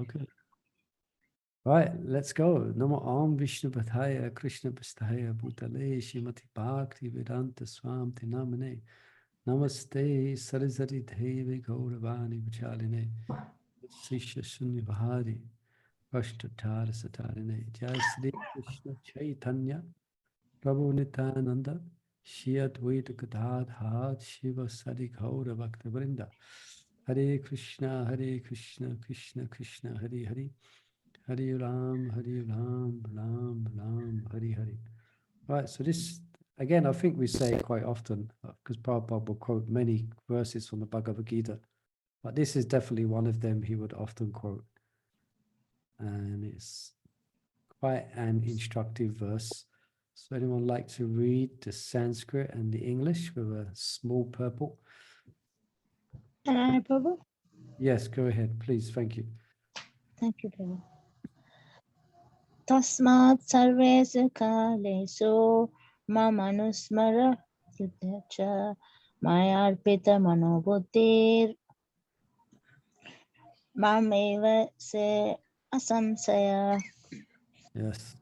Okay. Right, let's go. Namo Om Vishnu Padhaya Krishna Pastaya Bhutale Shrimati Bhakti Vedanta Swamti Namane Namaste Saraswati Devi Gauravani Vichaline Sisha Sunyavahari Ashtatara Satarine Jai Sri Krishna Chaitanya Prabhu Nityananda Shri Advaita Gadadhar Shiva Sadi Gaura Bhakta Vrinda Hare Krishna Krishna Krishna Hare Hare Hare Ram, Ram, Ram, Hare Hare. Right, so this, again, I think we say it quite often, because Prabhupada will quote many verses from the Bhagavad Gita, but this is definitely one of them he would often quote. And it's quite an instructive verse. So anyone like to read the Sanskrit and the English with a small purple? Can I, Prabhu? Yes, go ahead, please. Thank you. Thank you, Prabhu. Tasmat sarvesu kalesu anusmara yudhya mayy arpita-mano-buddhir evaisyasy asamsayah. Yes.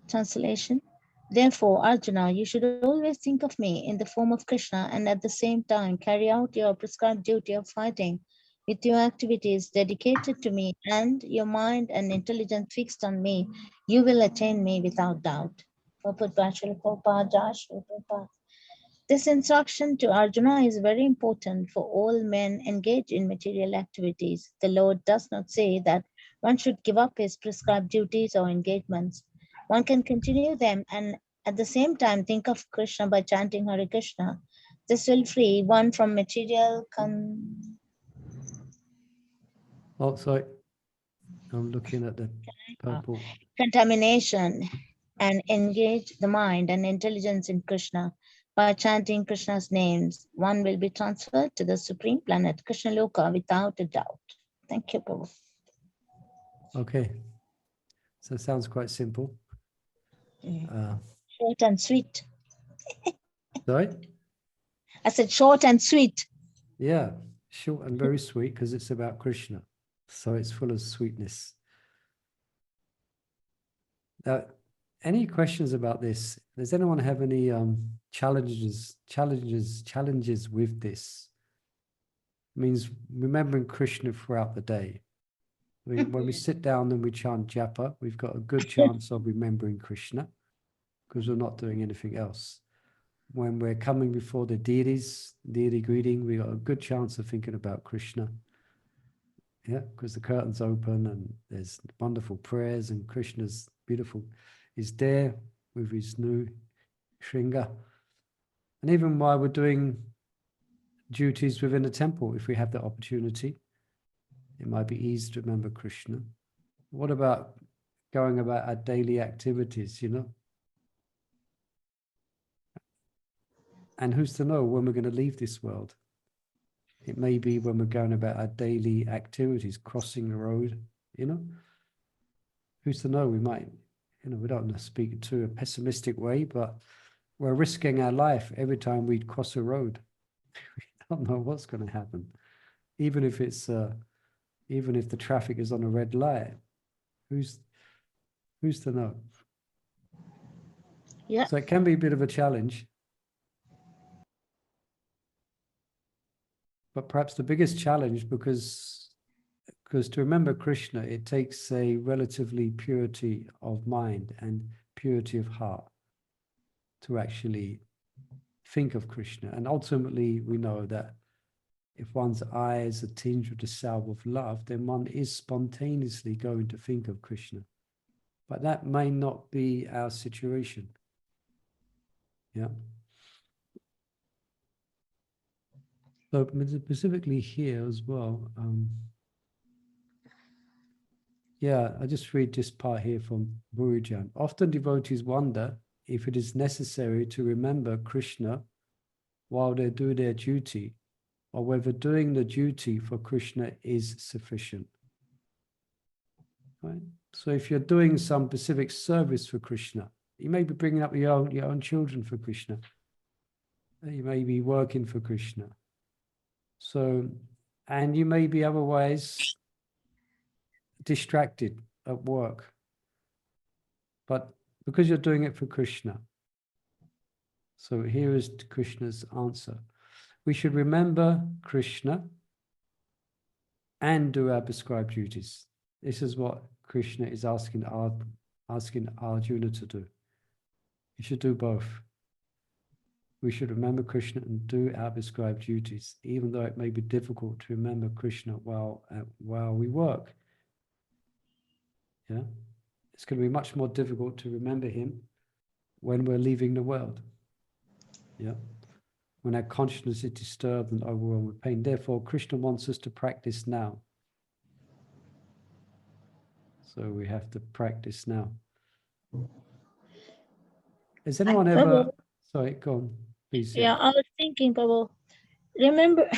Translation. Therefore, Arjuna, you should always think of me in the form of Krishna and at the same time carry out your prescribed duty of fighting with your activities dedicated to me and your mind and intelligence fixed on me. You will attain me without doubt. This instruction to Arjuna is very important for all men engaged in material activities. The Lord does not say that one should give up his prescribed duties or engagements. One can continue them and at the same time think of Krishna by chanting Hare Krishna. This will free one from material Oh, sorry. I'm looking at the purple. contamination and engage the mind and intelligence in Krishna. By chanting Krishna's names, one will be transferred to the supreme planet, Krishna Loka, without a doubt. Thank you, Prabhu. Okay. So it sounds quite simple. Short and sweet. Sorry? I said short and sweet. Yeah, short and very sweet because it's about Krishna. So it's full of sweetness. Now, any questions about this? Does anyone have any challenges with this? It means remembering Krishna throughout the day. When we sit down and we chant japa, we've got a good chance of remembering Krishna because we're not doing anything else. When we're coming before the deity greeting, we got a good chance of thinking about Krishna. Yeah, because the curtain's open and there's wonderful prayers and Krishna's beautiful, is there with his new shringa. And even while we're doing duties within the temple, if we have the opportunity, it might be easy to remember Krishna. What about going about our daily activities, you know? And who's to know when we're going to leave this world? It may be when we're going about our daily activities, crossing the road, you know? Who's to know? We might, you know, we don't want to speak to a pessimistic way, but we're risking our life every time we cross a road. We don't know what's going to happen. Even if it's, even if the traffic is on a red light, who's to know? Yeah. So it can be a bit of a challenge. But perhaps the biggest challenge, because to remember Krishna, it takes a relatively purity of mind and purity of heart to actually think of Krishna. And ultimately, we know that if one's eyes are tinged with the salve of love, then one is spontaneously going to think of Krishna. But that may not be our situation. Yeah. So specifically here as well, yeah, I just read this part here from Gurujan. Often devotees wonder if it is necessary to remember Krishna while they do their duty, or whether doing the duty for Krishna is sufficient. Right? So if you're doing some specific service for Krishna, you may be bringing up your own children for Krishna. You may be working for Krishna. So and you may be otherwise distracted at work. But because you're doing it for Krishna. So here is Krishna's answer. We should remember Krishna and do our prescribed duties. This is what Krishna is asking Arjuna to do. You should do both. We should remember Krishna and do our prescribed duties, even though it may be difficult to remember Krishna while we work. Yeah, it's going to be much more difficult to remember him when we're leaving the world. Yeah, when our consciousness is disturbed and overwhelmed with pain. Therefore, Krishna wants us to practice now. So we have to practice now. Has anyone ever... Sorry, go on, please. Yeah, I was thinking, Prabhu, remember,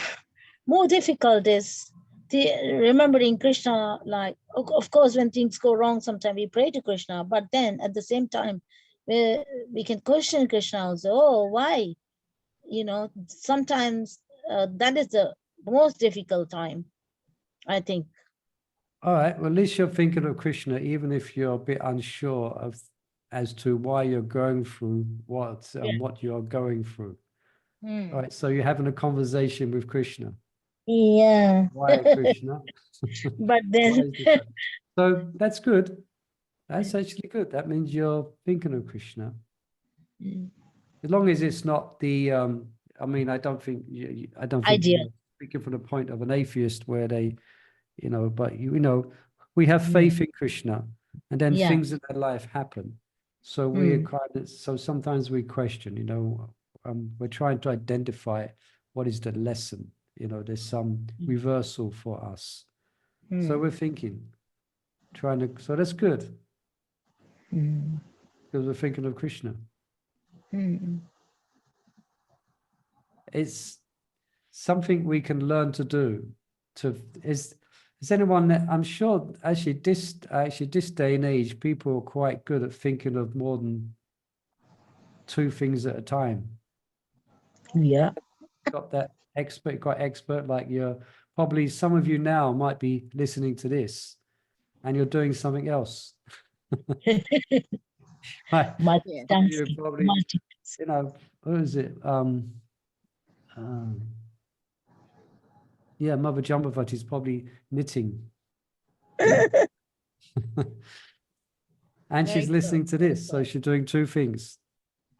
more difficult is remembering Krishna, like, of course, when things go wrong, sometimes we pray to Krishna, but then at the same time, we can question Krishna also. Oh, why? You know, sometimes that is the most difficult time, I think. All right, well, at least you're thinking of Krishna, even if you're a bit unsure as to why you're going through what you're going through. All right, so you're having a conversation with Krishna. Yeah. Why Krishna? But then... So that's good. That's actually good. That means you're thinking of Krishna. As long as it's not the, I mean, I don't think you're speaking from the point of an atheist where they, you know, but we have faith in Krishna, and then things in their life happen. So so sometimes we question, we're trying to identify what is the lesson. There's some reversal for us. So we're thinking, so that's good. Because we're thinking of Krishna. It's something we can learn to do. Is anyone that, I'm sure actually this day and age, people are quite good at thinking of more than two things at a time. Yeah. Got that quite expert, like probably some of you now might be listening to this and you're doing something else. Multitasking. Probably, what is it? Yeah, Mother Jambavati is probably knitting. And she's listening to this, so she's doing two things.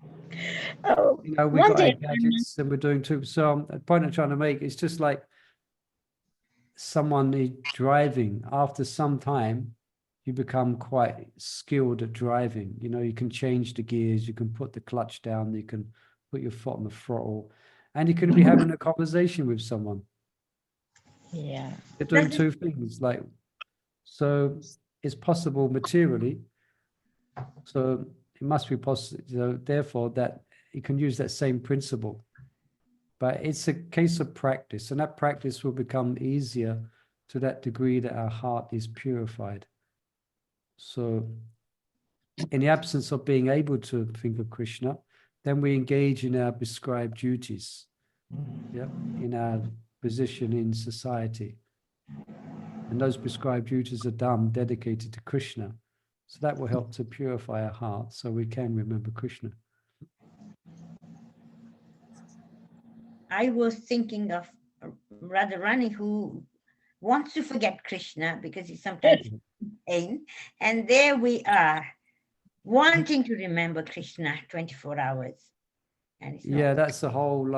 We got our gadgets and we're doing two. So the point I'm trying to make is just like someone is driving. After some time, you become quite skilled at driving. You can change the gears, you can put the clutch down, you can put your foot on the throttle, and you can be having a conversation with someone. Yeah. They're doing two things, so it's possible materially. So it must be possible, therefore, that you can use that same principle. But it's a case of practice, and that practice will become easier to that degree that our heart is purified. So in the absence of being able to think of Krishna, then we engage in our prescribed duties, in our position in society. And those prescribed duties are done dedicated to Krishna. So that will help to purify our heart so we can remember Krishna. I was thinking of Radharani, who wants to forget Krishna because he's sometimes in pain. And there we are, wanting to remember Krishna 24 hours. And it's not. That's a whole,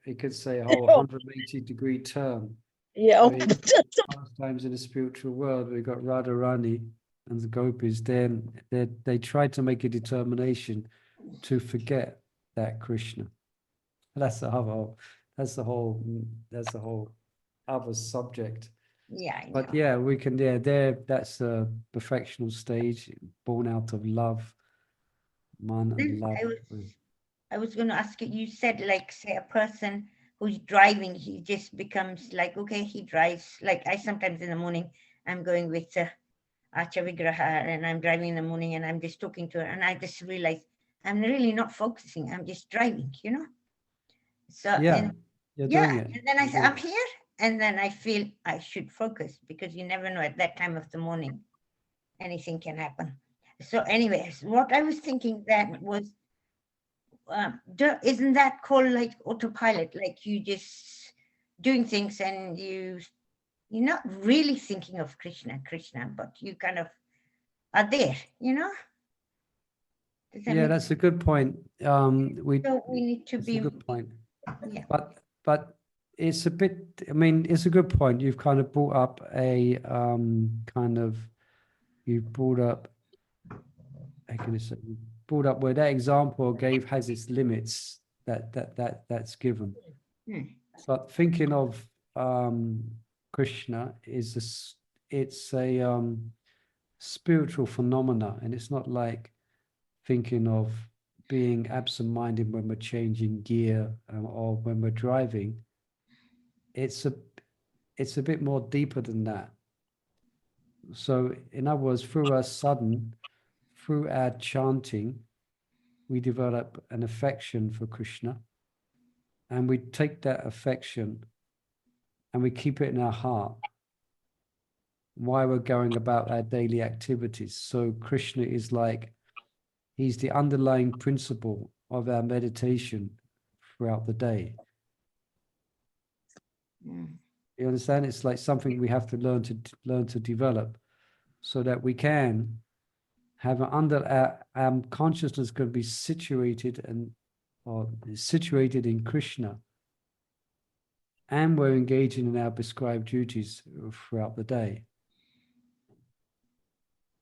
you could say, a whole 180-degree turn. Yeah. I mean, sometimes in the spiritual world, we've got Radharani and the gopis. Then they try to make a determination to forget that Krishna. That's the whole other subject. Yeah, I know. But we can. That's a perfectional stage, born out of love, man and love. I was going to ask you. You said, say a person who's driving, he just becomes okay, he drives. I sometimes in the morning, I'm going with Acha Vigraha, and I'm driving in the morning, and I'm just talking to her, and I just realize I'm really not focusing. I'm just driving, So you're doing it. And then I say, I'm here, and then I feel I should focus, because you never know at that time of the morning, anything can happen. So anyways, what I was thinking then was, isn't that called like autopilot? Like you just doing things and you're not really thinking of Krishna, but you kind of are there, you know? Does that Yeah, make that's a good point. So we need to It's be, a good point. yeah. But it's a bit, I mean, it's a good point. You've kind of brought up a you brought up, how can I say, you brought up where that example gave has its limits that's given. So thinking of Krishna it's a spiritual phenomena, and it's not like thinking of being absent-minded when we're changing gear or when we're driving. It's a bit more deeper than that. So in other words, through our chanting, we develop an affection for Krishna, and we take that affection and we keep it in our heart while we're going about our daily activities. So Krishna is like, he's the underlying principle of our meditation throughout the day. You understand? It's like something we have to learn to develop, so that we can have our consciousness can be situated in Krishna, and we're engaging in our prescribed duties throughout the day.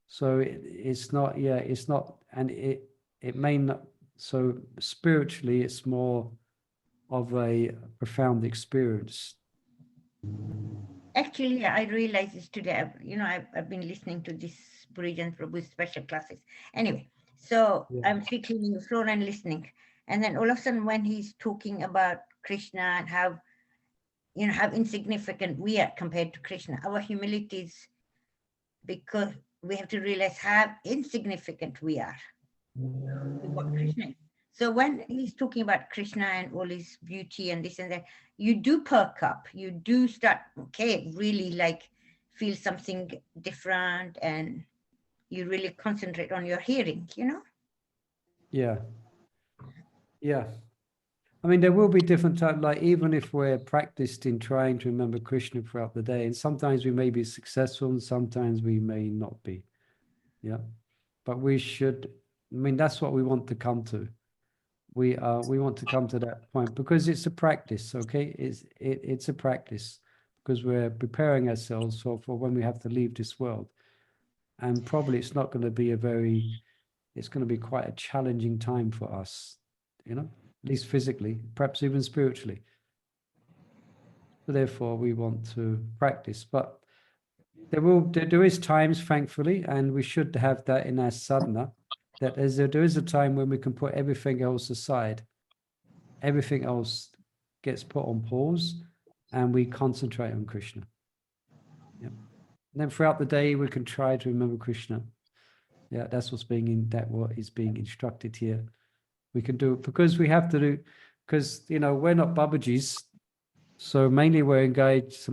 So it's not, and it may not. So spiritually, it's more of a profound experience. Actually, I realized this today. I've been listening to this Purijan Prabhu's special classes. Anyway, so Yeah. I'm still cleaning the floor and listening. And then all of a sudden, when he's talking about Krishna and how insignificant we are compared to Krishna, our humility is because we have to realize how insignificant we are with what Krishna is. So when he's talking about Krishna and all his beauty and this and that, you do perk up, you do start, really like feel something different, and you really concentrate on your hearing, Yeah. I mean, there will be different times, like even if we're practiced in trying to remember Krishna throughout the day, and sometimes we may be successful and sometimes we may not be. Yeah. But we should, I mean, that's what we want to come to. We want to come to that point because it's a practice, okay? It's a practice because we're preparing ourselves for when we have to leave this world. And probably it's not going to be it's going to be quite a challenging time for us, at least physically, perhaps even spiritually. So therefore we want to practice, but there is times, thankfully, and we should have that in our sadhana, that there is a time when we can put everything else aside. Everything else gets put on pause and we concentrate on Krishna. Yeah. And then throughout the day, we can try to remember Krishna. Yeah, that's what is being instructed here. We can do it because we have to do, because, we're not Babajis. So mainly we're engaged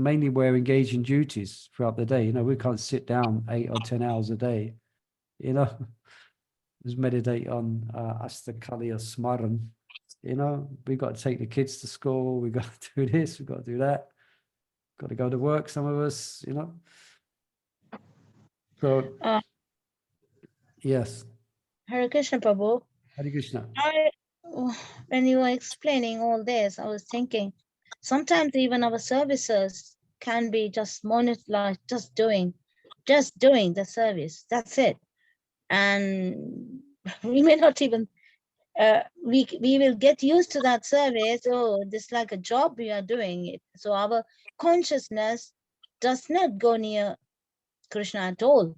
in duties throughout the day. We can't sit down 8 or 10 hours a day, just meditate on Astakali or Smaran. We've got to take the kids to school. We've got to do this. We've got to do that. Got to go to work, some of us, So, yes. Hare Krishna, Prabhu. Hare Krishna. When you were explaining all this, I was thinking, sometimes even our services can be just monetized, just doing the service. That's it. And we may not even, we will get used to that service. Oh, this is like a job we are doing it. So our consciousness does not go near Krishna at all.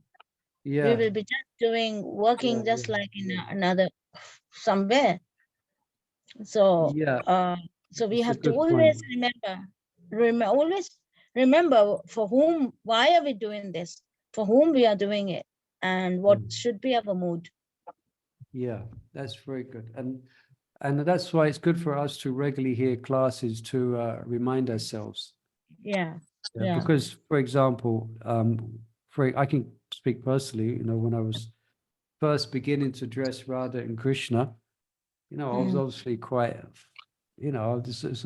Yeah. We will be just working just like in another somewhere. So so we have to always remember for whom, why are we doing this, for whom we are doing it, and what should be our mood. Yeah, that's very good. And that's why it's good for us to regularly hear classes to remind ourselves. Yeah. Yeah, Yeah. because, for example, I can speak personally, when I was first beginning to dress Radha and Krishna, I was obviously quite, I was I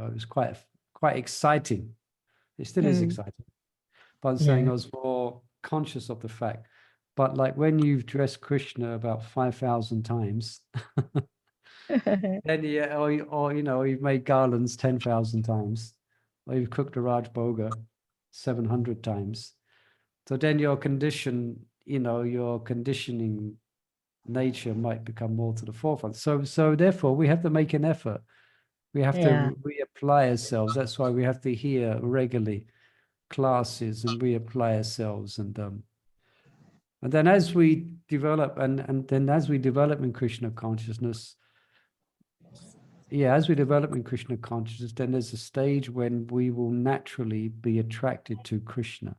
was quite exciting. It still is exciting, but I'm saying I was more conscious of the fact. But like when you've dressed Krishna about 5,000 times, then or you've made garlands 10,000 times, or you've cooked a Raj Bhoga 700 times. So then your conditioning nature might become more to the forefront. So therefore we have to make an effort. We have to reapply ourselves. That's why we have to hear regularly classes and reapply ourselves. And then as we develop and then as we develop in Krishna consciousness, as we develop in Krishna consciousness, then there's a stage when we will naturally be attracted to Krishna.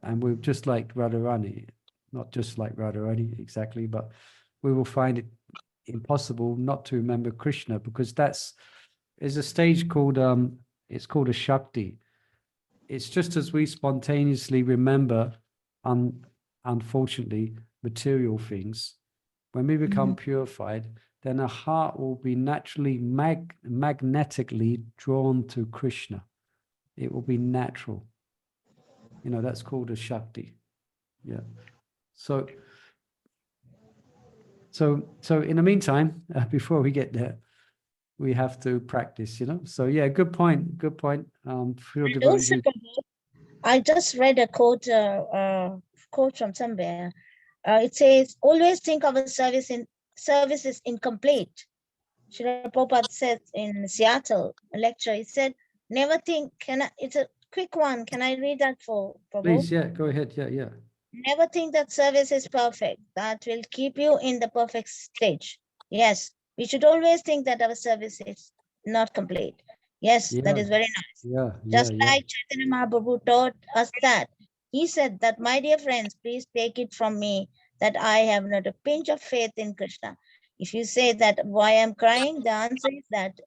And we're just like Radharani, not just like Radharani exactly, but we will find it impossible not to remember Krishna, because there's a stage called it's called a Shakti. It's just as we spontaneously remember unfortunately material things, when we become purified, then our heart will be naturally magnetically drawn to Krishna. It will be natural. That's called a Shakti. Yeah. So in the meantime, before we get there, we have to practice, So yeah, good point. Good point. Feel And also, devoted. I just read a quote from somewhere. It says, "Always think our service is incomplete." Srila Prabhupada said in Seattle, a lecture, he said, "Never think." It's a quick one. Can I read that for Prabhu? Please, yeah, go ahead. Yeah. Never think that service is perfect. That will keep you in the perfect stage. Yes, we should always think that our service is not complete. Yes, that is very nice. Yeah. Just like Chaitanya Mahaprabhu taught us that. He said that, "My dear friends, please take it from me that I have not a pinch of faith in Krishna." If you say that why I'm crying, the answer is that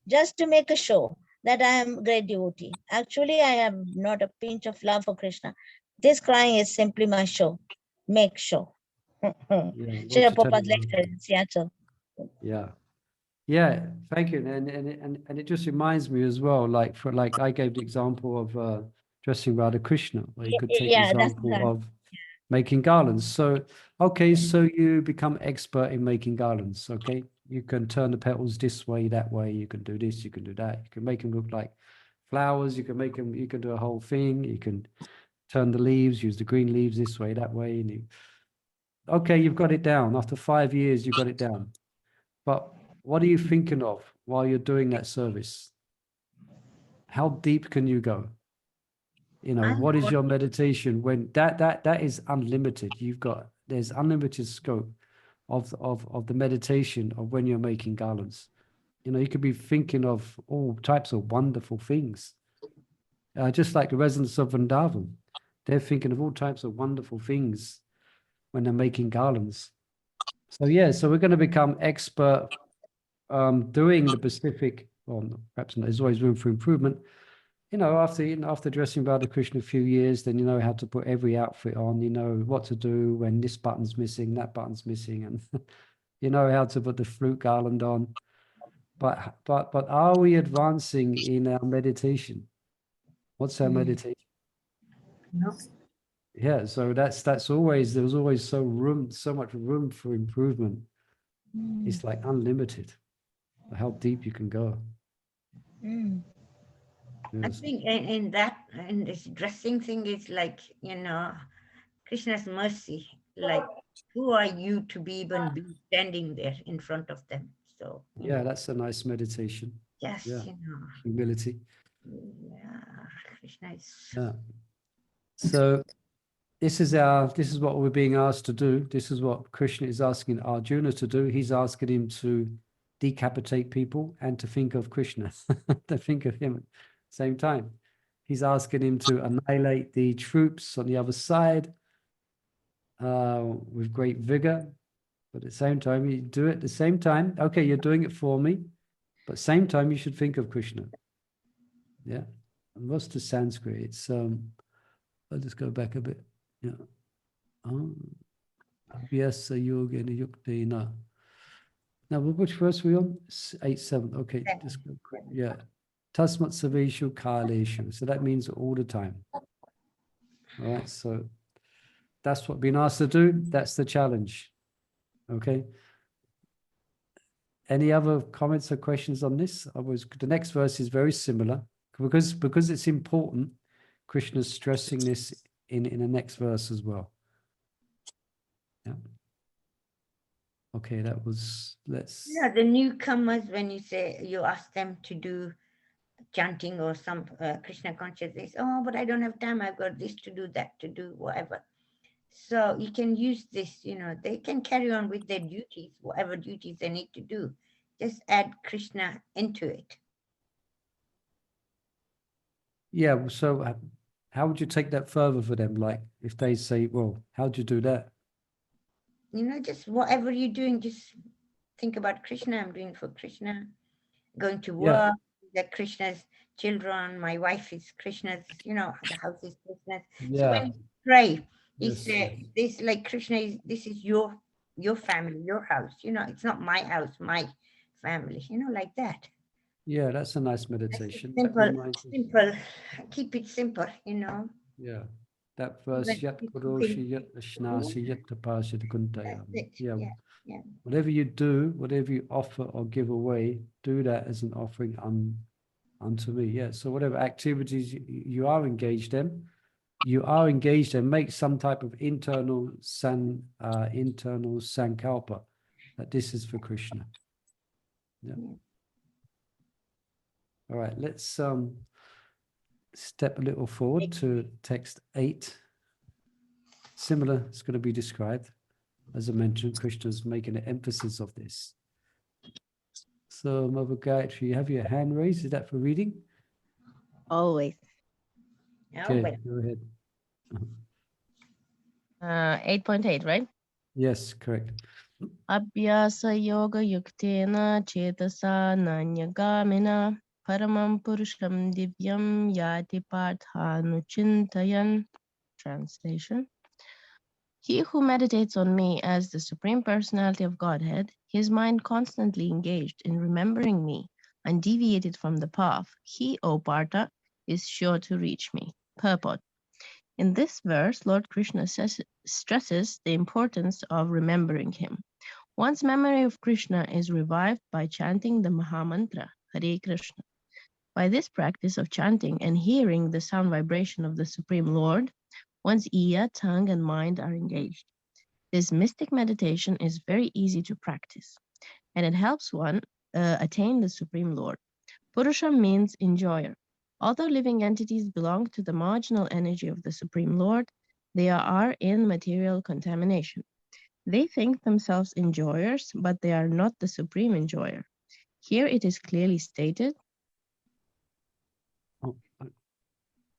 just to make a show that I am a great devotee. Actually, I have not a pinch of love for Krishna. This crying is simply my show. Make show. Srila Prabhupada's lecture in Seattle. Yeah, thank you. And it just reminds me as well, like I gave the example of dressing Radha Krishna, or you could take the example of making garlands. So you become expert in making garlands. Okay, you can turn the petals this way, that way. You can do this, you can do that. You can make them look like flowers. You can make them. You can do a whole thing. You can turn the leaves, use the green leaves this way, that way. And you've got it down. After 5 years, you got it down. But what are you thinking of while you're doing that service? How deep can you go? What is your meditation when that is unlimited? There's unlimited scope of the meditation of when you're making garlands. You could be thinking of all types of wonderful things. Just like the residents of Vrindavan, they're thinking of all types of wonderful things when they're making garlands. So we're going to become expert doing the specific, well, perhaps there's always room for improvement. After dressing Radha Krishna a few years, then you know how to put every outfit on, you know what to do when this button's missing, that button's missing, and you know how to put the fruit garland on. But are we advancing in our meditation? What's our meditation? No. Yeah, so there's always so much room for improvement. It's like unlimited, how deep you can go. I think in this dressing thing is like, Krishna's mercy. Like, who are you to be even be standing there in front of them? So that's a nice meditation. Yes, humility. Yeah, Krishna is. Yeah. So this is what we're being asked to do. This is what Krishna is asking Arjuna to do. He's asking him to decapitate people and to think of Krishna, to think of him at the same time. He's asking him to annihilate the troops on the other side with great vigor. But at the same time, you do it at the same time. Okay, you're doing it for me, but same time you should think of Krishna. Yeah. And what's the Sanskrit? It's I'll just go back a bit. Yeah. Abhyasa-yoga-yuktena. Now, which verse are we on? 8-7. Okay, just go quick. Yeah. Tasmat sarvesu kalesu. So that means all the time. All right. So that's what being asked to do. That's the challenge. Okay. Any other comments or questions on this? The next verse is very similar because it's important. Krishna's stressing this in the next verse as well. Yeah. Okay, that was, Yeah, the newcomers, when you say, you ask them to do chanting or some Krishna consciousness, oh, but I don't have time, I've got this to do, that to do, whatever. So you can use this, they can carry on with their duties, whatever duties they need to do. Just add Krishna into it. yeah. So how would you take that further for them? Like if they say, well, how'd you do that? Just whatever you're doing, just think about Krishna. I'm doing for Krishna. Going to work, that Krishna's children, my wife is Krishna's, the house is Krishna's. Yeah. So when you pray, Yes, yes. this like Krishna this is your family, your house, it's not my house, my family, like that. Yeah, that's a nice meditation. That Simple, reminds us. simple. Keep it simple, Yeah. That verse, Even yat keeping- puroshi, yat ashnasi, yat tapasi kuntayam. That's it. Yeah. Yeah. Whatever you do, whatever you offer or give away, do that as an offering unto me. Yeah. So whatever activities you are engaged in, make some type of internal sankalpa that this is for Krishna. Yeah. All right, let's step a little forward to text 8. Similar, it's going to be described. As I mentioned, Krishna's making an emphasis of this. So, Mother Gayatri, you have your hand raised. Is that for reading? Always. Okay, go ahead. 8.8, right? Yes, correct. Abhyasa-yoga-yuktena cetasa nanya-gamina paramam purusam divyam yati parthanucintayan. Translation. He who meditates on me as the Supreme Personality of Godhead, his mind constantly engaged in remembering me, undeviated from the path, he, O Partha, is sure to reach me. Purport. In this verse, Lord Krishna stresses the importance of remembering him. One's memory of Krishna is revived by chanting the Mahamantra, Hare Krishna. By this practice of chanting and hearing the sound vibration of the Supreme Lord, one's ear, tongue, and mind are engaged. This mystic meditation is very easy to practice, and it helps one attain the Supreme Lord. Purusam means enjoyer. Although living entities belong to the marginal energy of the Supreme Lord, they are in material contamination. They think themselves enjoyers, but they are not the supreme enjoyer. Here it is clearly stated.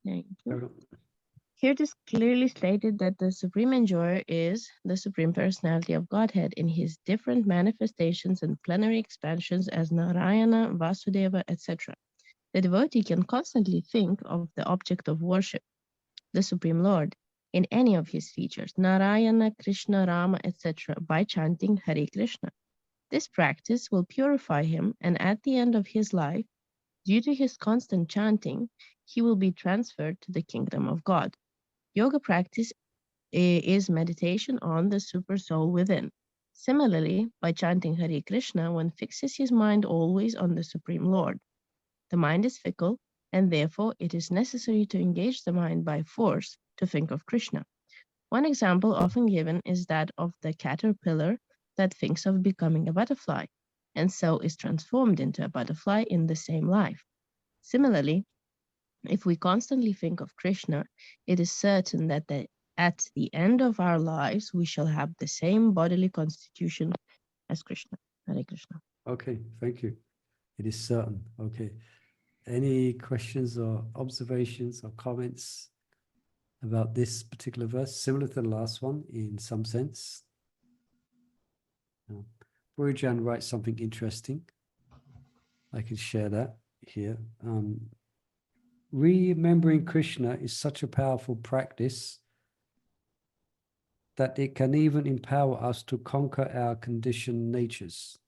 Here it is clearly stated that the supreme enjoyer is the Supreme Personality of Godhead in his different manifestations and plenary expansions as Narayana, Vasudeva, etc. The devotee can constantly think of the object of worship, the Supreme Lord, in any of his features, Narayana, Krishna, Rama, etc., by chanting Hare Krishna. This practice will purify him, and at the end of his life, due to his constant chanting, he will be transferred to the kingdom of God. Yoga practice is meditation on the super soul within. Similarly, by chanting Hare Krishna, one fixes his mind always on the Supreme Lord. The mind is fickle, and therefore it is necessary to engage the mind by force to think of Krishna. One example often given is that of the caterpillar that thinks of becoming a butterfly, and so is transformed into a butterfly in the same life. Similarly, if we constantly think of Krishna, it is certain that at the end of our lives, we shall have the same bodily constitution as Krishna. Hare Krishna. Okay, thank you. It is certain. Okay. Any questions or observations or comments about this particular verse? Similar to the last one in some sense. Gurujan writes something interesting. I can share that here. remembering Krishna is such a powerful practice that it can even empower us to conquer our conditioned natures.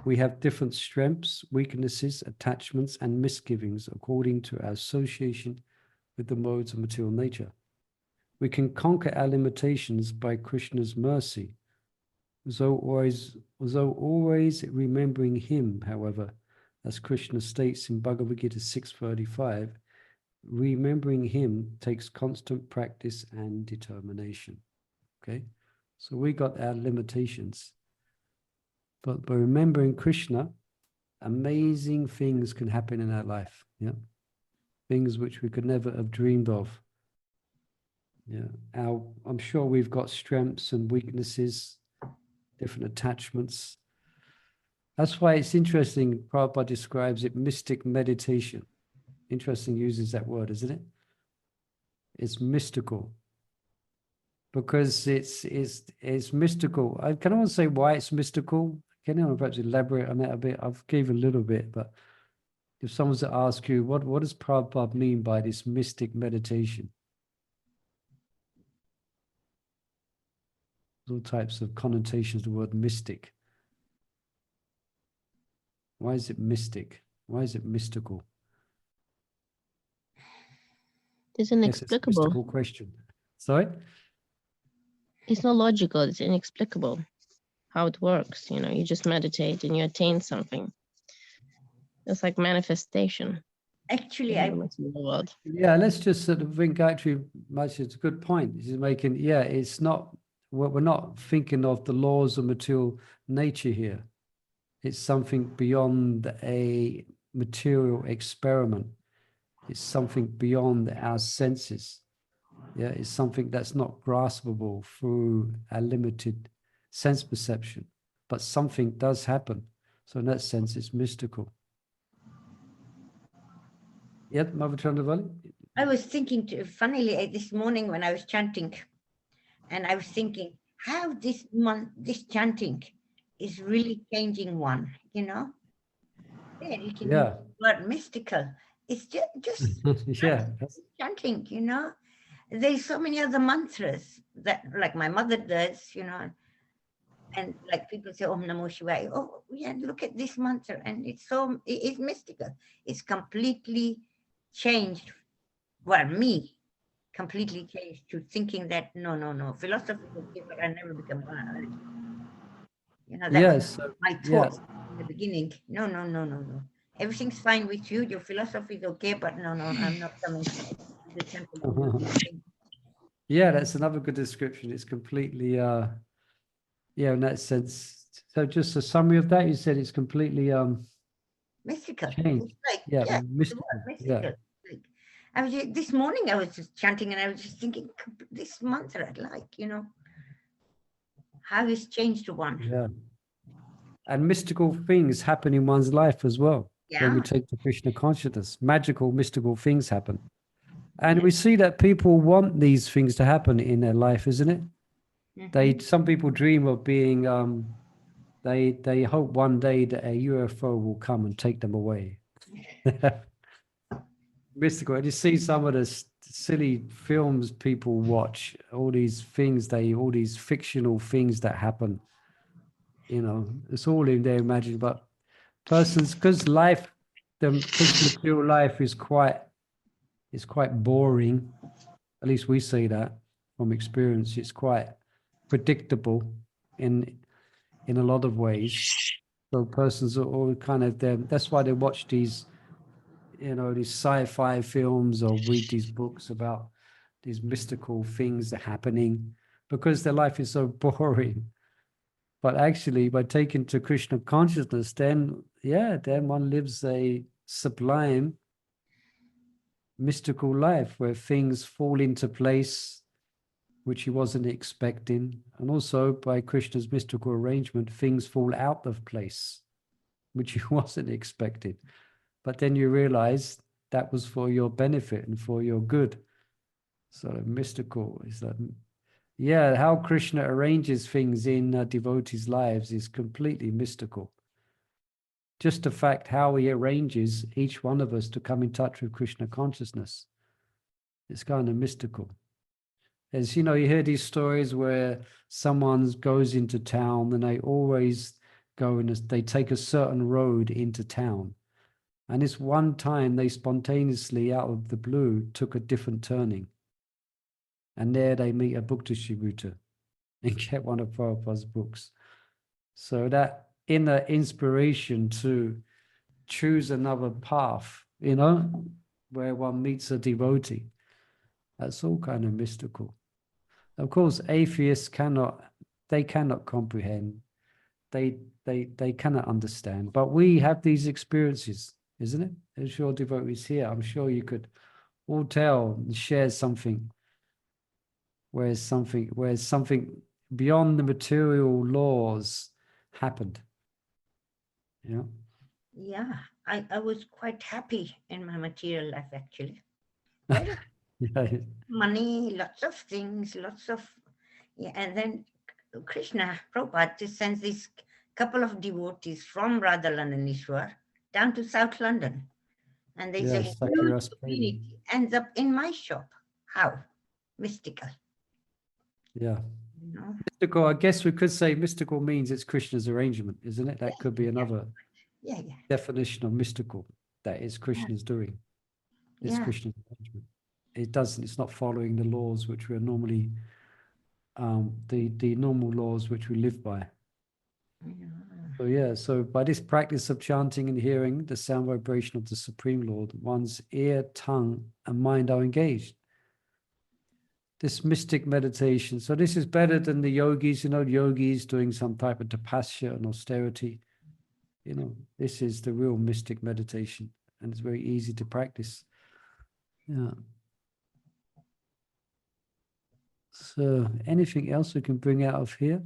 We have different strengths, weaknesses, attachments, and misgivings according to our association with the modes of material nature. We can conquer our limitations by Krishna's mercy, though always remembering him, however, as Krishna states in Bhagavad Gita 6:35, remembering him takes constant practice and determination. Okay, so we got our limitations, but by remembering Krishna, amazing things can happen in our life. Yeah, things which we could never have dreamed of. Yeah, I'm sure we've got strengths and weaknesses, different attachments. That's why it's interesting. Prabhupada describes it mystic meditation. Interesting uses that word, isn't it? It's mystical because it's mystical. Can I say why it's mystical? Can anyone perhaps elaborate on that a bit? I've gave a little bit, but if someone's to ask you, what does Prabhupada mean by this mystic meditation? All types of connotations, the word mystic. Why is it mystic? Why is it mystical? It's Yes, it's a inexplicable. mystical question. Sorry? It's not logical. It's inexplicable how it works. You know, you just meditate and you attain something. It's like manifestation Actually, in the material world. Yeah, let's just sort of think actually, much it's a good point. He's making, yeah, it's not, we're not thinking of the laws of material nature here. It's something beyond a material experiment. It's something beyond our senses. Yeah, it's something that's not graspable through our limited sense perception, but something does happen. So in that sense, it's mystical. Yep, Mother Chandravali? I was thinking, funnily, this morning when I was chanting, and I was thinking how this chanting is really changing one, you know? Yeah, you can use the word mystical. It's just Yeah. chanting, you know? There's so many other mantras that, like my mother does, you know, and like people say, Om Namo Shivaya. Oh, yeah, look at this mantra. And it is mystical. It's completely changed, well, me, completely changed to thinking that, no, philosophy is okay, but I never become one. You know, that was my thoughts in the beginning. No. Everything's fine with you. Your philosophy is okay, but no, I'm not coming to the temple. Yeah, that's another good description. It's completely, yeah, in that sense. So just a summary of that, you said it's completely mystical. changed. It's like, mystical. Mystical. Yeah. Like, this morning I was just chanting and I was just thinking, this mantra I'd like, you know, how it's changed to one. Yeah. And mystical things happen in one's life as well. Yeah. When we take the Krishna consciousness, magical, mystical things happen. And we see that people want these things to happen in their life, isn't it? Mm-hmm. Some people dream of being, they hope one day that a UFO will come and take them away. Mystical. And you see some of the silly films people watch, all these things, all these fictional things that happen. You know, it's all in their imagination. But persons, because material life is quite boring. At least we say that from experience. It's quite predictable in a lot of ways. So persons are all kind of there. That's why they watch these, you know, these sci-fi films or read these books about these mystical things that are happening, because their life is so boring. But actually, by taking to Krishna consciousness, then one lives a sublime mystical life where things fall into place which he wasn't expecting. And also by Krishna's mystical arrangement, things fall out of place which he wasn't expecting. But then you realize that was for your benefit and for your good. So mystical is that, how Krishna arranges things in devotees' lives is completely mystical. just the fact how he arranges each one of us to come in touch with Krishna consciousness. It's kind of mystical. As you know, you hear these stories where someone goes into town and they always go and they take a certain road into town. And this one time they spontaneously, out of the blue, took a different turning. And there they meet a book distributor and get one of Prabhupada's books. So that inner inspiration to choose another path, you know, where one meets a devotee, that's all kind of mystical. Of course, atheists cannot comprehend. They cannot understand. But we have these experiences, isn't it? As your devotees here, I'm sure you could all tell and share something where something beyond the material laws happened. Yeah. Yeah, I was quite happy in my material life, actually. Very Yeah. money, lots of things, yeah. And then Krishna, Prabhupada, just sends this couple of devotees from Radhalan and Ishwar down to South London. And they say, Yes, huge community ends up in my shop. How? Mystical. Yeah. You know? Mystical, I guess we could say mystical means it's Krishna's arrangement, isn't it? That could be another definition of mystical, that is Krishna's doing. It's Krishna's arrangement. It's not following the laws which we're normally, the normal laws which we live by. So yeah, so by this practice of chanting and hearing the sound vibration of the Supreme Lord, one's ear, tongue, and mind are engaged. This mystic meditation. So this is better than the yogis, you know, yogis doing some type of tapasya and austerity. You know, this is the real mystic meditation, and it's very easy to practice. Yeah. So anything else we can bring out of here?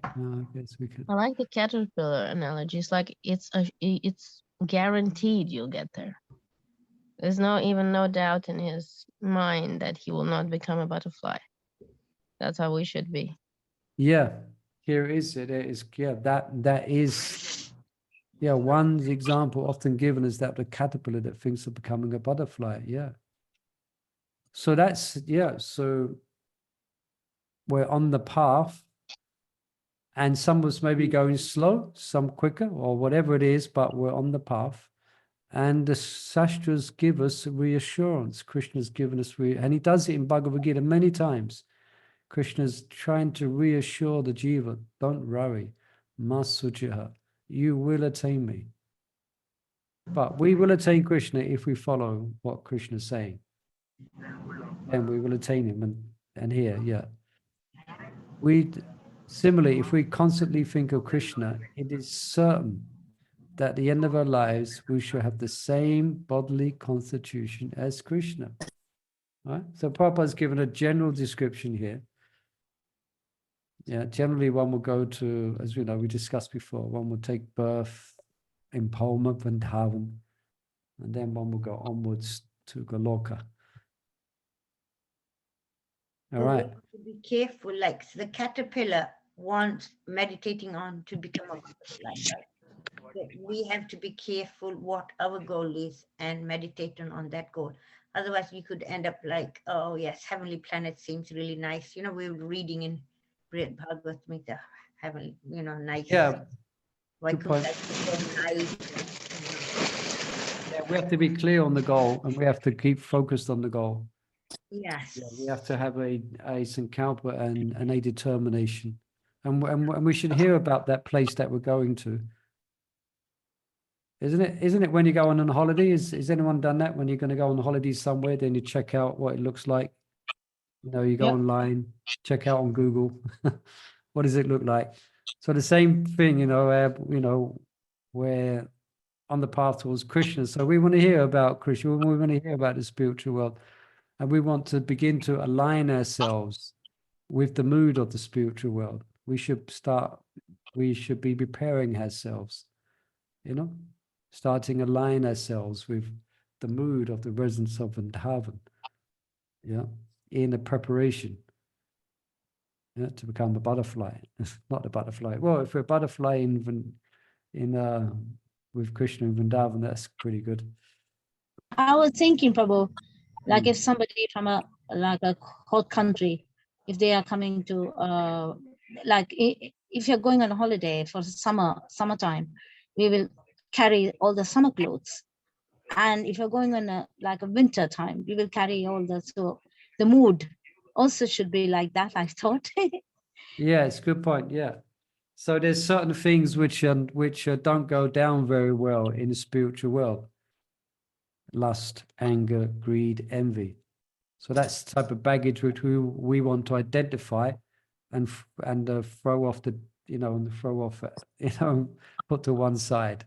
I guess we could. I like the caterpillar analogy. It's like it's guaranteed you'll get there. There's no doubt in his mind that he will not become a butterfly. That's how we should be. Yeah, here is it. It is, yeah, that is, yeah, one example often given is that the caterpillar that thinks of becoming a butterfly. Yeah. So that's, yeah, so we're on the path, and some of us may be going slow, some quicker, or whatever it is, but we're on the path. And the sastras give us reassurance. Krishna's given us, and he does it in Bhagavad Gita many times. Krishna's trying to reassure the jiva, don't worry, masuchiha, you will attain me. But we will attain Krishna if we follow what Krishna's saying. And we will attain him. And here, yeah. Similarly, if we constantly think of Krishna, it is certain that at the end of our lives, we shall have the same bodily constitution as Krishna. Right? So Prabhupada's given a general description here. Yeah, generally one will go to, as we know, we discussed before, one will take birth in Palma, Vrindavan, and then one will go onwards to Goloka. All right. We have to be careful, like the caterpillar wants meditating on to become a butterfly, right? But we have to be careful what our goal is and meditate on that goal. Otherwise, we could end up like, oh yes, heavenly planet seems really nice. You know, we were reading in Bhagavad Gita, heavenly, you know, nice. Yeah. Good point. Yeah, we have to be clear on the goal, and we have to keep focused on the goal. Yes. Yeah, we have to have a sankalpa and a determination. And we should hear about that place that we're going to. Isn't it when you go on a holiday? Is anyone done that? When you're going to go on holiday somewhere, then you check out what it looks like. You know, you go online, check out on Google. What does it look like? So the same thing, you know, we're on the path towards Krishna. So we want to hear about Krishna. We want to hear about the spiritual world. And we want to begin to align ourselves with the mood of the spiritual world. We should be preparing ourselves, you know, starting align ourselves with the mood of the residents of Vrindavan, yeah, in the preparation. to become a butterfly. Not a butterfly. Well, if we're a butterfly with Krishna in Vrindavan, that's pretty good. I was thinking, Prabhu, like if somebody from a hot country, if they are coming to if you're going on a holiday for summertime, we will carry all the summer clothes. And if you're going on a winter time, we will carry all so the mood also should be like that, I thought. Yeah, it's a good point. Yeah. So there's certain things which don't go down very well in the spiritual world. Lust, anger, greed, envy. So that's the type of baggage which we want to identify and throw off put to one side.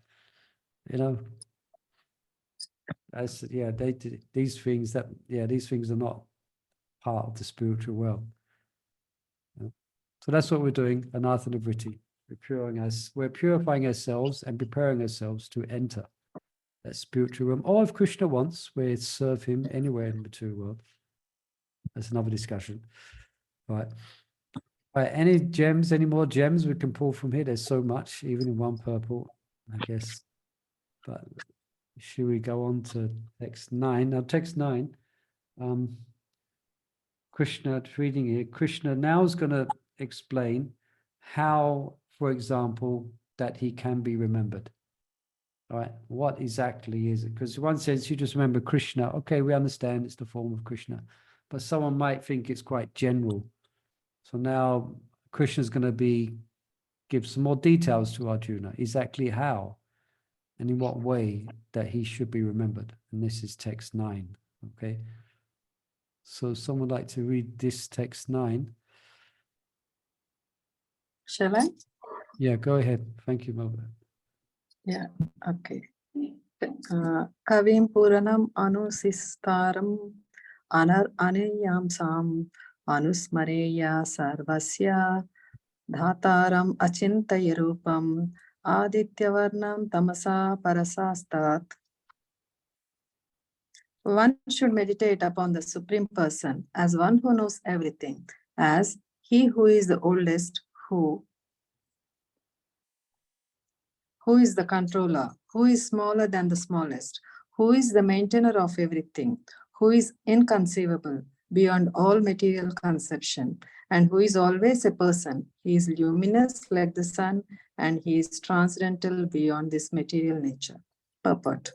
These things are not part of the spiritual world. So that's what we're doing, anartha-nivritti. We're purifying ourselves and preparing ourselves to enter that spiritual realm. Or if Krishna wants, we serve him anywhere in the material world. That's another discussion. Right. Any more gems we can pull from here? There's so much, even in one purple, I guess. But should we go on to text 9? Now, text 9, Krishna, reading here, Krishna now is going to explain how, for example, that he can be remembered. All right, what exactly is it? Because in one sense, you just remember Krishna. Okay, we understand it's the form of Krishna, but someone might think it's quite general. So now Krishna's going to give some more details to Arjuna, exactly how and in what way that he should be remembered. And this is text 9. Okay. So someone would like to read this text 9. Shall I? Yeah, go ahead. Thank you, Mother. Yeah, okay. Kavim puranam anusasitaram aniyamsam anusmareya sarvesya dhataram acintya-rupam aditya-varnam tamasa parasastat. One should meditate upon the Supreme Person as one who knows everything, as he who is the oldest, who is the controller, who is smaller than the smallest, who is the maintainer of everything, who is inconceivable beyond all material conception, and who is always a person. He is luminous like the sun, and he is transcendental beyond this material nature. Purport.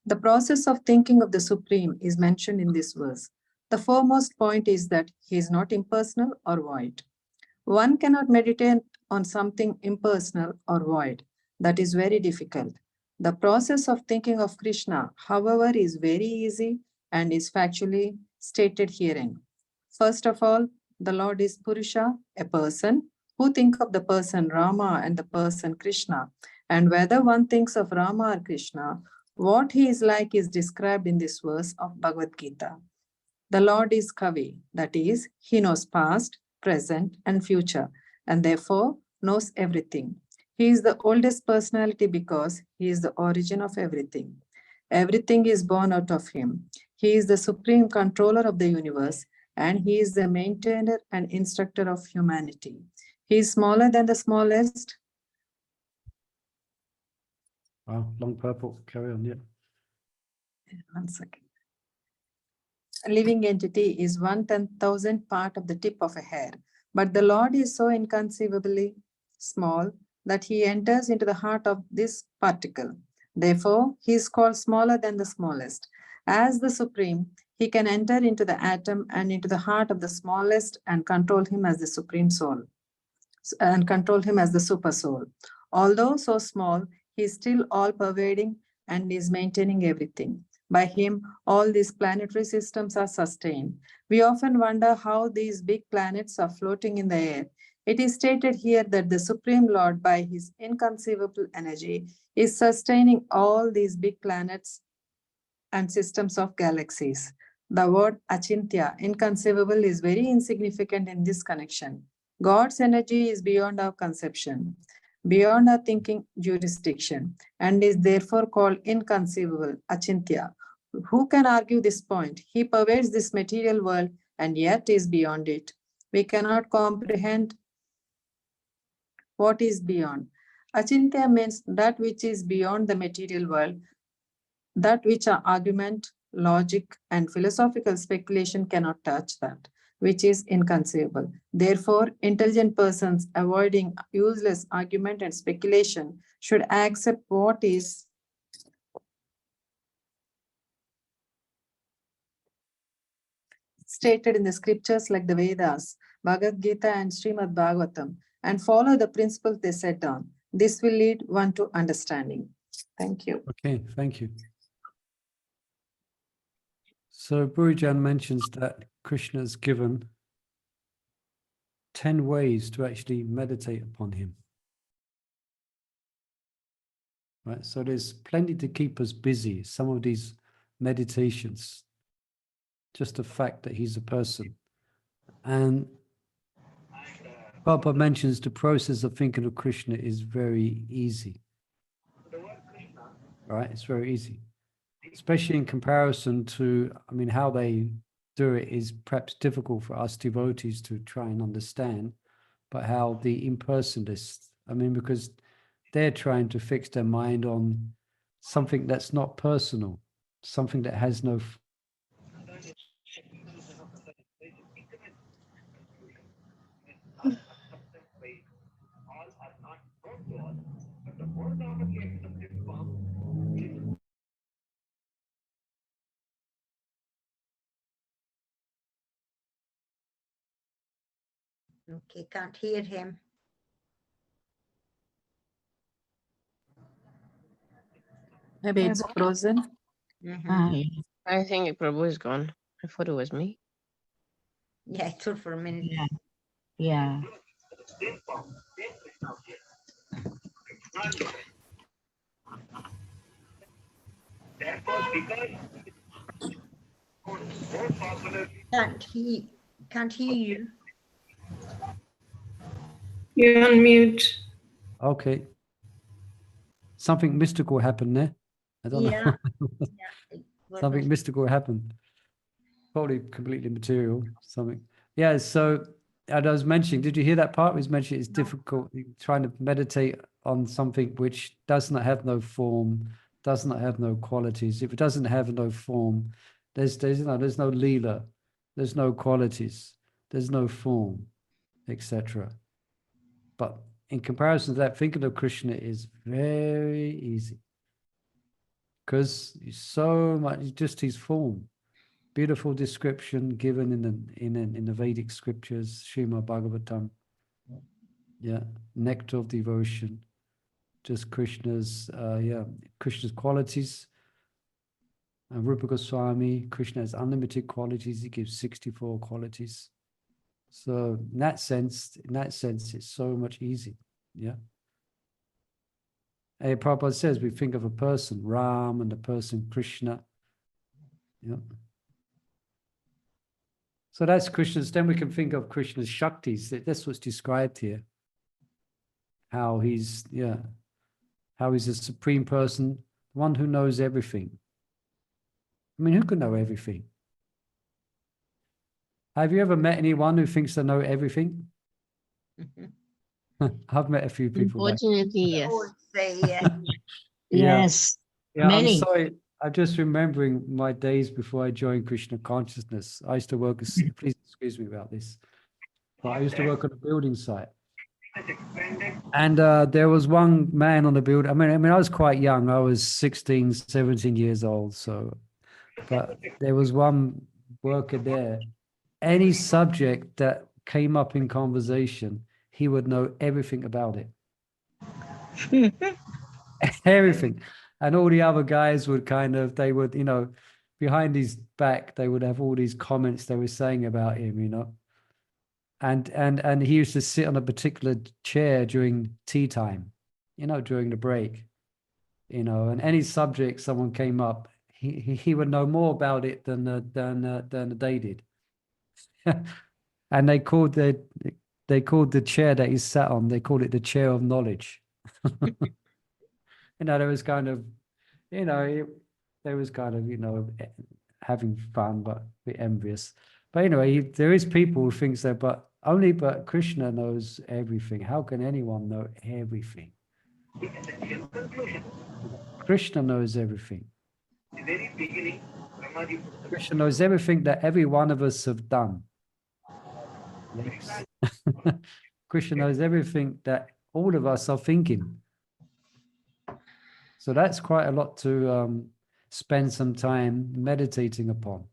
The process of thinking of the Supreme is mentioned in this verse. The foremost point is that he is not impersonal or void. One cannot meditate on something impersonal or void. That is very difficult. The process of thinking of Krishna, however, is very easy and is factually stated herein. First of all, the Lord is Purusha, a person. Who think of the person Rama and the person Krishna? And whether one thinks of Rama or Krishna, what he is like is described in this verse of Bhagavad Gita. The Lord is Kavi, that is, he knows past, present, and future, and therefore knows everything. He is the oldest personality because he is the origin of everything. Everything is born out of him. He is the supreme controller of the universe, and he is the maintainer and instructor of humanity. He is smaller than the smallest. Wow, long purple. Carry on, yeah. 1 second. A living entity is 1/10,000th part of the tip of a hair, but the Lord is so inconceivably small that he enters into the heart of this particle. Therefore, he is called smaller than the smallest. As the Supreme, he can enter into the atom and into the heart of the smallest and control him as the Supreme Soul, and control him as the Super Soul. Although so small, he is still all-pervading and is maintaining everything. By him, all these planetary systems are sustained. We often wonder how these big planets are floating in the air. It is stated here that the Supreme Lord, by his inconceivable energy, is sustaining all these big planets and systems of galaxies. The word acintya, inconceivable, is very insignificant in this connection. God's energy is beyond our conception, beyond our thinking jurisdiction, and is therefore called inconceivable, acintya. Who can argue this point? He pervades this material world and yet is beyond it. We cannot comprehend what is beyond. Acintya means that which is beyond the material world, that which our argument, logic, and philosophical speculation cannot touch that, which is inconceivable. Therefore, intelligent persons avoiding useless argument and speculation should accept what is stated in the scriptures like the Vedas, Bhagavad Gita, and Srimad Bhagavatam, and follow the principles they set down. This will lead one to understanding. Thank you. Okay, thank you. So Gurujan mentions that Krishna has given 10 ways to actually meditate upon him. Right, so there's plenty to keep us busy. Some of these meditations, just the fact that he's a person. And Papa mentions the process of thinking of Krishna is very easy. Right, it's very easy. Especially in comparison to, I mean, how they do it is perhaps difficult for us devotees to try and understand, but how the impersonalists, I mean, because they're trying to fix their mind on something that's not personal, something that has no... Okay, can't hear him. Maybe it's frozen. Mhm. I think Prabhu is gone. I thought it was me. Yeah, it took for a minute. Yeah. Can't hear you. You're on mute. Okay. Something mystical happened there. I don't know. Yeah. Something mystical happened. Probably completely material, something. Yeah, so as I was mentioning, did you hear that part? It was mentioning it's difficult trying to meditate on something which does not have no form, does not have no qualities. If it doesn't have no form, there's no leela, there's no qualities, there's no form, etc. But in comparison to that, thinking of Krishna is very easy. Because so much, just his form. Beautiful description given in the Vedic scriptures, Srimad Bhagavatam. Yeah, nectar of devotion. Just Krishna's Krishna's qualities. And Rupa Goswami, Krishna has unlimited qualities. He gives 64 qualities. So in that sense, it's so much easy. Yeah. And Prabhupada says we think of a person, Ram, and the person Krishna. Yeah. So that's Krishna's. Then we can think of Krishna's Shaktis. That's what's described here. How he's a supreme person, one who knows everything. I mean, who can know everything? Have you ever met anyone who thinks they know everything? I've met a few people. Unfortunately, yes. Say yeah. Yes. Yeah, Many. I'm sorry. I'm just remembering my days before I joined Krishna consciousness. I used to work as, please excuse me about this, but I used to work on a building site. And there was one man on the building. I mean, I was quite young. I was 16, 17 years old. So, but there was one worker there. Any subject that came up in conversation, he would know everything about it. Everything. And all the other guys would they would, behind his back, they would have all these comments they were saying about him, And he used to sit on a particular chair during tea time, during the break, and any subject someone came up, he would know more about it than they did. And they called the chair that he sat on, they called it the chair of knowledge. There was kind of, having fun, but a bit envious. But anyway, there is people who think so, but only but Krishna knows everything. How can anyone know everything? Krishna knows everything. Krishna knows everything that every one of us have done. Yes. Krishna knows everything that all of us are thinking. So that's quite a lot to spend some time meditating upon.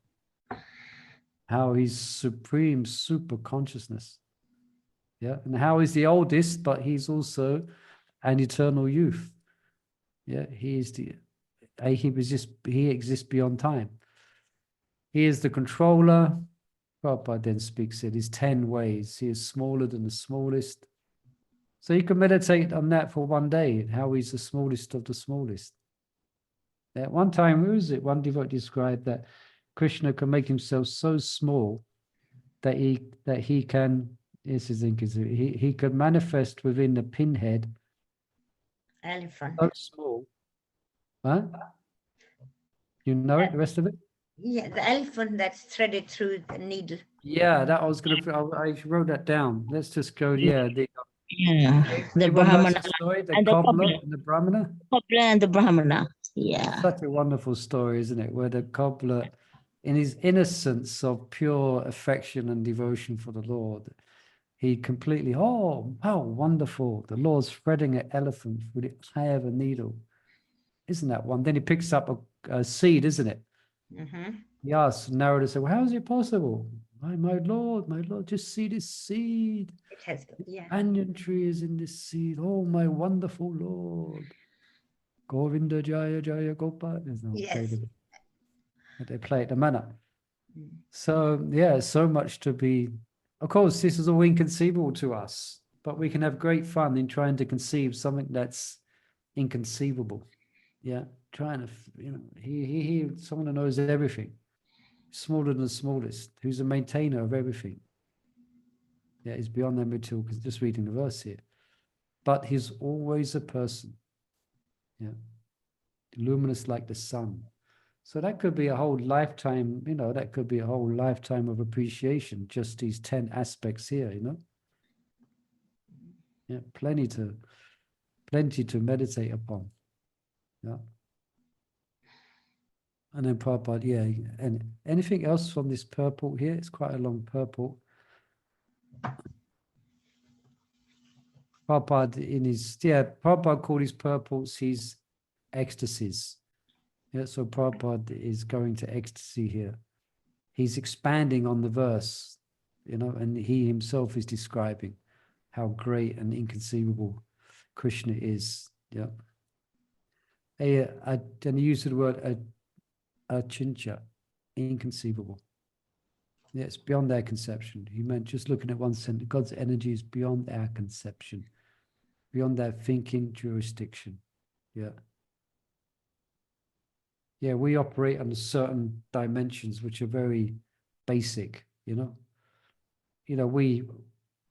How he's supreme super consciousness. Yeah. And how he's the oldest, but he's also an eternal youth. Yeah. He exists beyond time. He is the controller. Prabhupada then speaks it. His 10 ways. He is smaller than the smallest. So you can meditate on that for one day, how he's the smallest of the smallest. At one time, who was it? One devotee described that Krishna can make himself so small that he can, this is he could manifest within the pinhead. Elephant. So small. Huh? You know it, the rest of it? Yeah, the elephant that's threaded through the needle. Yeah, that I was going to, I wrote that down. Let's just go, yeah. Yeah. The Anyone knows Brahmana the story, the and the cobbler cobbler. and the Brahmana? Cobbler and the Brahmana. Yeah. Such a wonderful story, isn't it? Where the cobbler, in his innocence of pure affection and devotion for the Lord, he completely, oh, how wonderful. The Lord's threading an elephant with the eye of a needle. Isn't that one? Then he picks up a seed, isn't it? Mm-hmm. He asks Narada, said, well, how is it possible? My Lord, just see this seed. It has, yeah. Banyan tree is in this seed. Oh, my wonderful Lord. Govinda Jaya Jaya Gopal. There's no Yes. But they play it the manner. Mm. So, yeah, so much to be. Of course, this is all inconceivable to us, but we can have great fun in trying to conceive something that's inconceivable. Yeah, trying to, he someone who knows everything, smaller than the smallest, who's a maintainer of everything. Yeah, he's beyond that material, because just reading the verse here. But he's always a person. Yeah, luminous like the sun. So that could be a whole lifetime, that could be a whole lifetime of appreciation, just these 10 aspects here, Yeah, plenty to meditate upon. Yeah. And then Prabhupada, yeah, and anything else from this purport here? It's quite a long purport. Prabhupada called his purports his ecstasies. Yeah, so Prabhupada is going to ecstasy here. He's expanding on the verse, and he himself is describing how great and inconceivable Krishna is. Yeah. And he used the word acintya, inconceivable. Yeah, it's beyond our conception. He meant just looking at one sentence, God's energy is beyond our conception, beyond our thinking jurisdiction. Yeah. Yeah, we operate under certain dimensions which are very basic,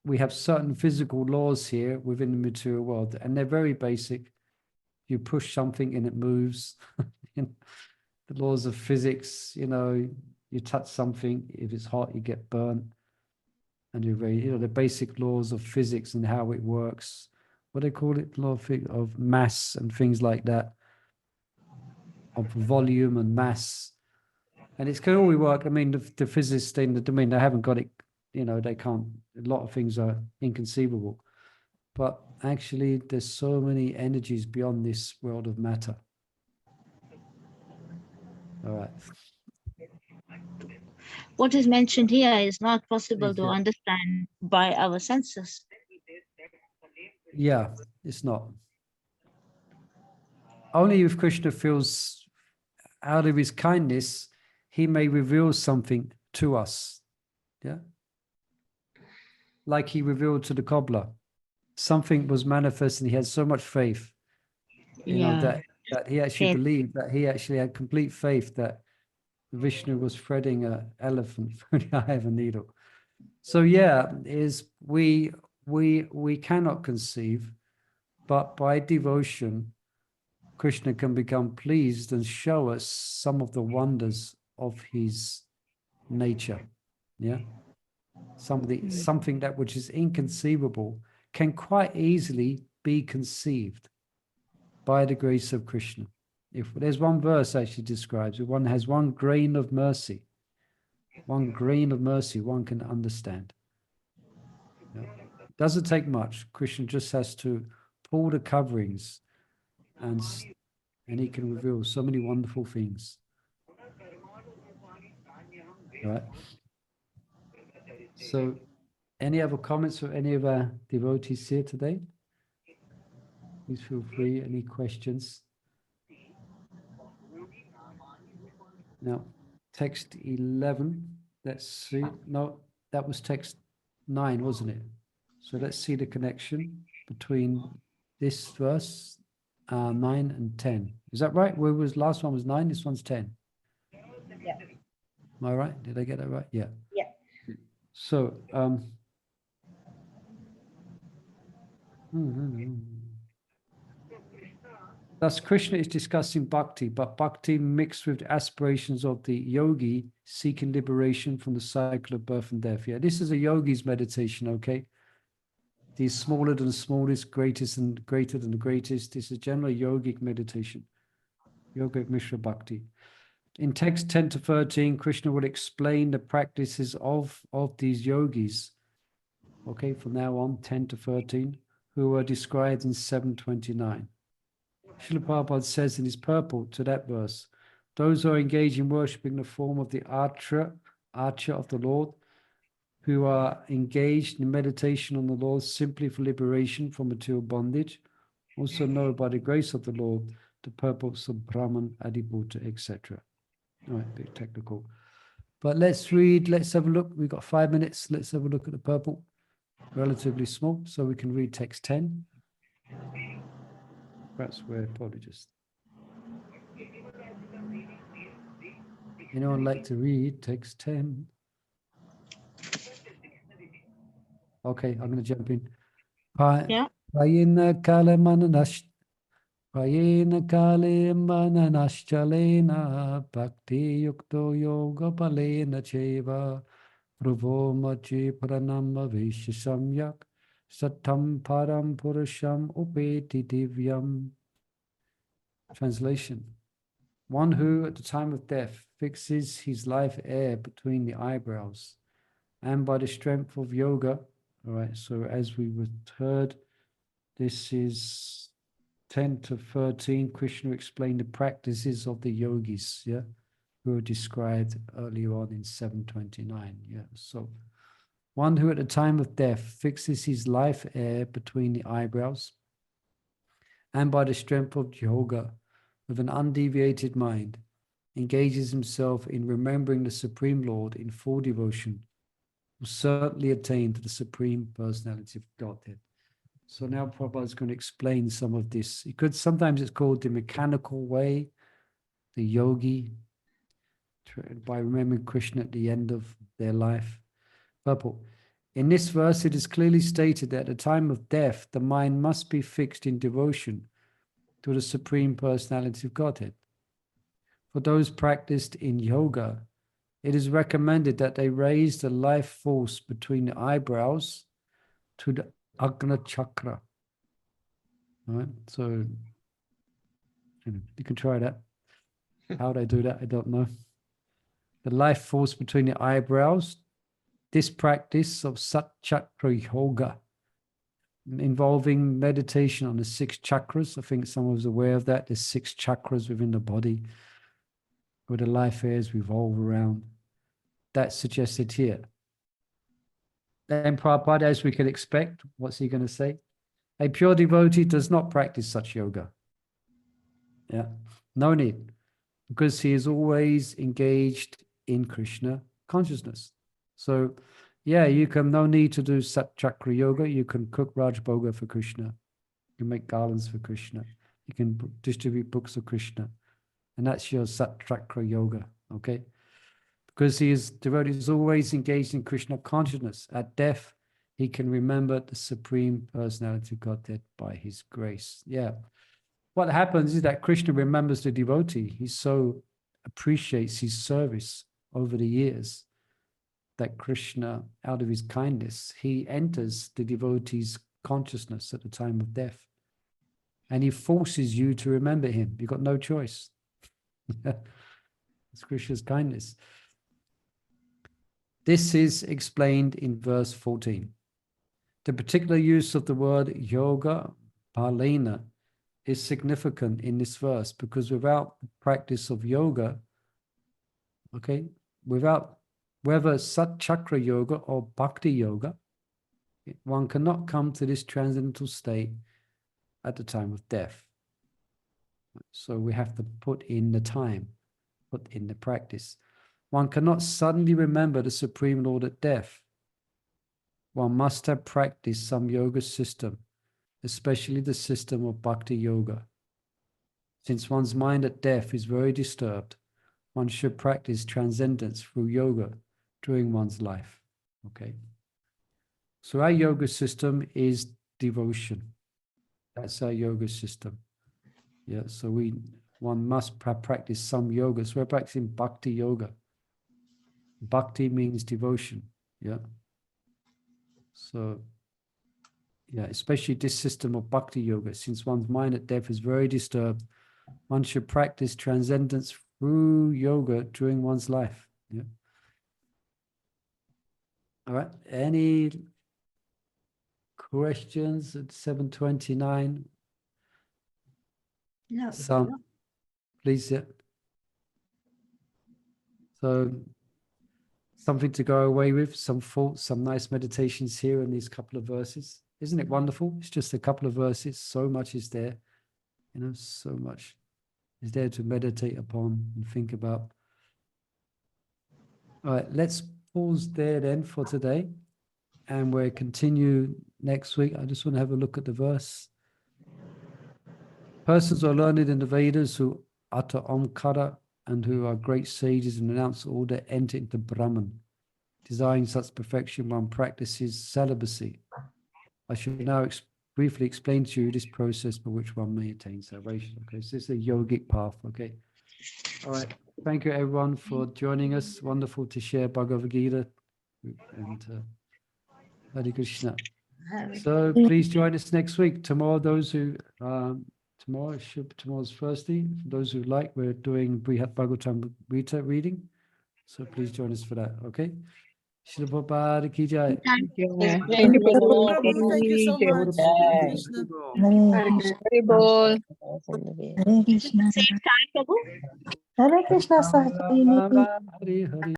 we have certain physical laws here within the material world, and they're very basic. You push something and it moves. The laws of physics, you touch something, if it's hot, you get burnt. And the basic laws of physics and how it works. What do they call it? Law of mass and things like that. Of volume and mass. And it's can only work. I mean, the physicists in the domain, they haven't got it, they can't, a lot of things are inconceivable. But actually, there's so many energies beyond this world of matter. All right. What is mentioned here is not possible to Yeah. understand by our senses. Yeah, it's not. Only if Krishna feels out of his kindness, he may reveal something to us. Yeah. Like he revealed to the cobbler. Something was manifest and he had so much faith, that he actually believed, that he actually had complete faith that Vishnu was threading an elephant through the eye of a needle. So yeah, we cannot conceive, but by devotion, Krishna can become pleased and show us some of the wonders of his nature. Yeah. something that which is inconceivable can quite easily be conceived by the grace of Krishna. If there's one verse actually describes it, one has one grain of mercy, one can understand. Yeah. It doesn't take much. Krishna just has to pull the coverings and he can reveal so many wonderful things. Right. So any other comments from any of our devotees here today? Please feel free. Any questions? Now, text 11. Let's see. No, that was text 9, wasn't it? So let's see the connection between this verse 9 and 10. Is that right? Where was last one was 9? This one's 10. Yeah. Am I right? Did I get that right? Yeah. Yeah. So, thus Krishna is discussing bhakti, but bhakti mixed with the aspirations of the yogi seeking liberation from the cycle of birth and death. Yeah, this is a yogi's meditation, okay? The smaller than the smallest, greatest and greater than the greatest. This is generally yogic meditation, yogic mishra bhakti. In text 10 to 13, Krishna will explain the practices of these yogis, okay, from now on, 10 to 13, who are described in 729. Srila Prabhupada says in his purport to that verse, those who are engaged in worshipping the form of the archer of the Lord, who are engaged in meditation on the Lord simply for liberation from material bondage, also know by the grace of the Lord the purpose of Brahman, Adibhuta, etc. All right, a bit technical. But let's read, let's have a look. We've got 5 minutes. Let's have a look at the purport. Relatively small, so we can read text 10. Perhaps we're probably just. Anyone like to read text 10? Okay, I'm going to jump in. Yeah. Payena kale mananaschalena bhakti yukto yoga palena cheva prabho machi puranam evaisyasy satam param purusam upeti divyam. Translation. One who at the time of death fixes his life air between the eyebrows and by the strength of yoga. All right, so as we heard, this is 10 to 13. Krishna explained the practices of the yogis, yeah, who were described earlier on in 729. Yeah, so one who at the time of death fixes his life air between the eyebrows and by the strength of yoga with an undeviated mind engages himself in remembering the Supreme Lord in full devotion will certainly attain to the Supreme Personality of Godhead. So now Prabhupada is going to explain some of this. Sometimes it's called the mechanical way, the yogi, by remembering Krishna at the end of their life. Purport. In this verse, it is clearly stated that at the time of death, the mind must be fixed in devotion to the Supreme Personality of Godhead. For those practiced in yoga, it is recommended that they raise the life force between the eyebrows to the Agna Chakra. All right, so you can try that. How they do that, I don't know. The life force between the eyebrows, this practice of Sat Chakra Yoga, involving meditation on the 6 chakras. I think someone was aware of that. There's 6 chakras within the body where the life airs revolve around. That's suggested here. Then Prabhupada, as we can expect, what's he going to say? A pure devotee does not practice such yoga. Yeah, no need, because he is always engaged in Krishna consciousness. So, yeah, no need to do Sat Chakra Yoga. You can cook Raj Bhoga for Krishna. You can make garlands for Krishna. You can distribute books of Krishna. And that's your Sat Chakra Yoga, okay? Because devotee is always engaged in Krishna consciousness. At death, he can remember the Supreme Personality of Godhead by his grace. Yeah. What happens is that Krishna remembers the devotee. He so appreciates his service over the years that Krishna, out of his kindness, he enters the devotee's consciousness at the time of death. And he forces you to remember him. You've got no choice. It's Krishna's kindness. This is explained in verse 14. The particular use of the word yoga, palena, is significant in this verse because without the practice of yoga, okay, without whether Sat Chakra Yoga or Bhakti Yoga, one cannot come to this transcendental state at the time of death. So we have to put in the time, put in the practice. One cannot suddenly remember the Supreme Lord at death. One must have practiced some yoga system, especially the system of Bhakti Yoga. Since one's mind at death is very disturbed, one should practice transcendence through yoga during one's life. Okay. So our yoga system is devotion. That's our yoga system. Yeah. So one must practice some yoga. So we're practicing Bhakti Yoga. Bhakti means devotion. Yeah. So, yeah, especially this system of Bhakti Yoga, since one's mind at death is very disturbed, one should practice transcendence through yoga during one's life. Yeah. All right. Any questions at 7:29? No. Some, please. Yeah. So, something to go away with, some thoughts, some nice meditations here in these couple of verses. Isn't it wonderful? It's just a couple of verses. So much is there. You know, so much is there to meditate upon and think about. All right, let's pause there then for today. And we'll continue next week. I just want to have a look at the verse. Persons who are learned in the Vedas who utter Omkara and who are great sages and announce order enter into Brahman. Desiring such perfection, one practices celibacy. I should now briefly explain to you this process by which one may attain salvation. Okay, so this is a yogic path. Okay. All right. Thank you, everyone, for joining us. Wonderful to share Bhagavad Gita and Hare Krishna. So please join us next week. Tomorrow, those who tomorrow's Thursday. For those who like, we're doing Brihat Bhagavatam Gita reading. So please join us for that. Okay. Shri Prabhupada ki jai. Thank you. Thank you, Prabhu. Thank you so much. Jai. Krishna. Hare Krishna. Hare Bol. Hare Krishna. Same time, Prabhu? Hare Krishna, Sahaji. Hare Hare.